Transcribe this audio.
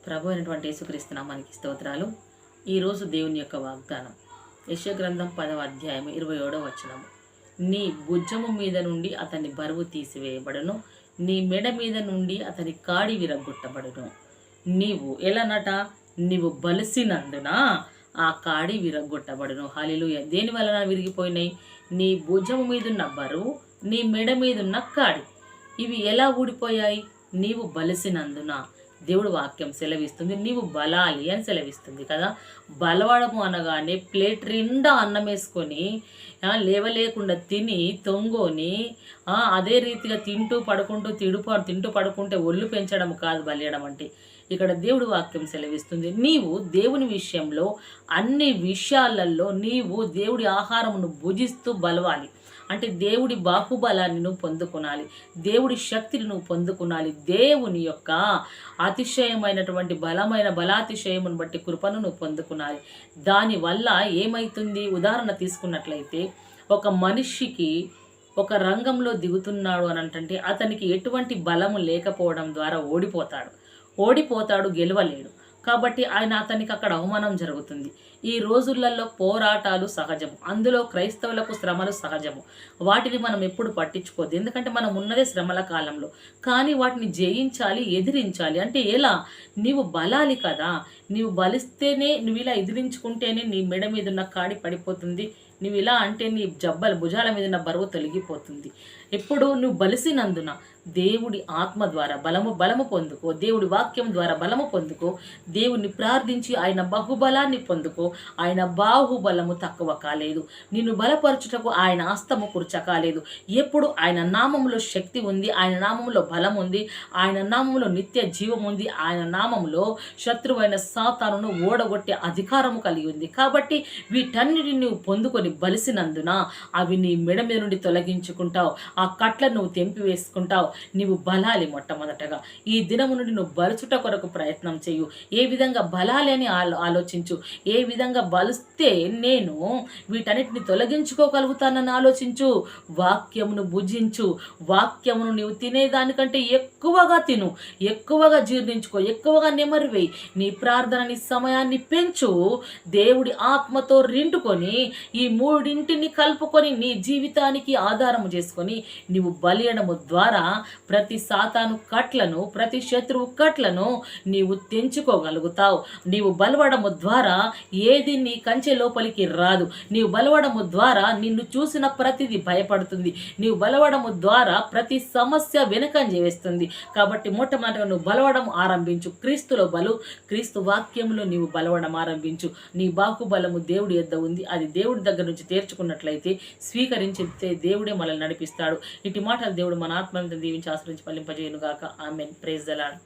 ప్రభు అయినటువంటి యేసుక్రీస్తు నామానికి స్తోత్రాలు. ఈరోజు దేవుని యొక్క వాగ్దానం యెషయా గ్రంథం 10వ అధ్యాయం 27వ వచనము. నీ భుజము మీద నుండి అతని బరువు తీసివేయబడును, నీ మెడ మీద నుండి అతని కాడి విరగొట్టబడును. నీవు ఎలానట, నీవు బలిసినందున ఆ కాడి విరగొట్టబడును. హల్లెలూయా. దేని వలన విరిగిపోయినాయి? నీ భుజము మీదున్న బరువు, నీ మెడ మీదున్న కాడి. ఇవి ఎలా ఊడిపోయాయి? నీవు బలిసినందున. దేవుడు వాక్యం సెలవిస్తుంది, నీవు బలాలి అని సెలవిస్తుంది కదా. బలవడము అనగానే ప్లేట్ నిండా అన్నం వేసుకొని లేవలేకుండా తిని తొంగోని అదే రీతిగా తింటూ పడుకుంటే ఒళ్ళు పెంచడం కాదు బలియడం అంటే. ఇక్కడ దేవుడు వాక్యం సెలవిస్తుంది, నీవు దేవుని విషయంలో అన్ని విషయాలలో నీవు దేవుడి ఆహారమును భుజిస్తూ బలవాలి. అంటే దేవుడి బాహుబలాన్ని నువ్వు పొందుకునాలి, దేవుడి శక్తిని నువ్వు పొందుకునాలి, దేవుని యొక్క అతిశయమైనటువంటి బలాతిశయమును బట్టి కృపను నువ్వు పొందుకునాలి. దానివల్ల ఏమైతుంది? ఉదాహరణ తీసుకున్నట్లయితే, ఒక మనిషికి ఒక రంగంలో దిగుతున్నాడు అని అంటే అతనికి ఎటువంటి బలము లేకపోవడం ద్వారా ఓడిపోతాడు, గెలవలేడు. కాబట్టి అతనికి అక్కడ అవమానం జరుగుతుంది. ఈ రోజులలో పోరాటాలు సహజము, అందులో క్రైస్తవులకు శ్రమలు సహజము. వాటిని మనం ఎప్పుడు పట్టించుకోవద్దు, ఎందుకంటే మనం ఉన్నదే శ్రమల కాలంలో. కానీ వాటిని జయించాలి, ఎదిరించాలి. అంటే ఎలా? నీవు బలాలి కదా. నీవు బలిస్తేనే, నువ్వు ఇలా ఎదిరించుకుంటేనే నీ మెడ మీద ఉన్న కాడి పడిపోతుంది. నువ్వు ఇలా అంటే నీ భుజాల మీద ఉన్న బరువు తొలగిపోతుంది. ఎప్పుడు నువ్వు బలిసినందున దేవుడి ఆత్మ ద్వారా బలము పొందుకో, దేవుడి వాక్యం ద్వారా బలము పొందుకో, దేవుణ్ణి ప్రార్థించి ఆయన బహుబలాన్ని పొందుకో. ఆయన బాహుబలము తక్కువ కాలేదు, నిన్ను బలపరచుటకు ఆయన హస్తము కుర్చకాలేదు. ఎప్పుడు ఆయన నామములో శక్తి ఉంది, ఆయన నామములో బలం ఉంది, ఆయన నామములో నిత్య జీవం ఉంది, ఆయన నామములో శత్రువైన సాతానును ఓడగొట్టే అధికారము కలిగి ఉంది. కాబట్టి వీటన్నిటిని నువ్వు పొందుకొని బలిసినందున అవి నీ మెడ మీద నుండి తొలగించుకుంటావు, ఆ కట్లను నువ్వు తెంపి వేసుకుంటావు. నీవు బలాలి. మొట్టమొదటగా ఈ దినము నుండి నువ్వు బలుచుట కొరకు ప్రయత్నం చేయు. ఏ విధంగా బలాలి అని ఆలోచించు. ఏ విధంగా బలిస్తే నేను వీటన్నిటిని తొలగించుకోగలుగుతానని ఆలోచించు. వాక్యమును భుజించు. వాక్యమును నీవు తినేదానికంటే ఎక్కువగా తిను, ఎక్కువగా జీర్ణించుకో, ఎక్కువగా నెమరువేయి. నీ ప్రార్థన, నీ సమయాన్ని పెంచు. దేవుడి ఆత్మతో రిండుకొని ఈ మూడింటిని కలుపుకొని నీ జీవితానికి ఆధారము చేసుకొని నీవు బలియడము ద్వారా ప్రతి సాతాను కట్లను, ప్రతి శత్రువు కట్లను నీవు తెంచుకోగలుగుతావు. నీవు బలవడము ద్వారా ఏది నీ కంచె లోపలికి రాదు. నీవు బలవడము ద్వారా నిన్ను చూసిన ప్రతిది భయపడుతుంది. నీవు బలవడము ద్వారా ప్రతి సమస్య వెనకంజ వేస్తుంది. కాబట్టి మొట్టమొదటిగా నువ్వు బలవడం ఆరంభించు. క్రీస్తులో క్రీస్తు వాక్యంలో నీవు బలవడం ఆరంభించు. నీ బాహుబలము దేవుడి యొద్ద ఉంది. అది దేవుడి దగ్గర నుంచి తీర్చుకున్నట్లయితే, స్వీకరించితే దేవుడే మనల్ని నడిపిస్తాడు. ఇటు మాటలు దేవుడు మన ఆత్మను దీవించి ఆశ్రయించి ఫలింపజేయును గాక. ఆమేన్. Praise the lord.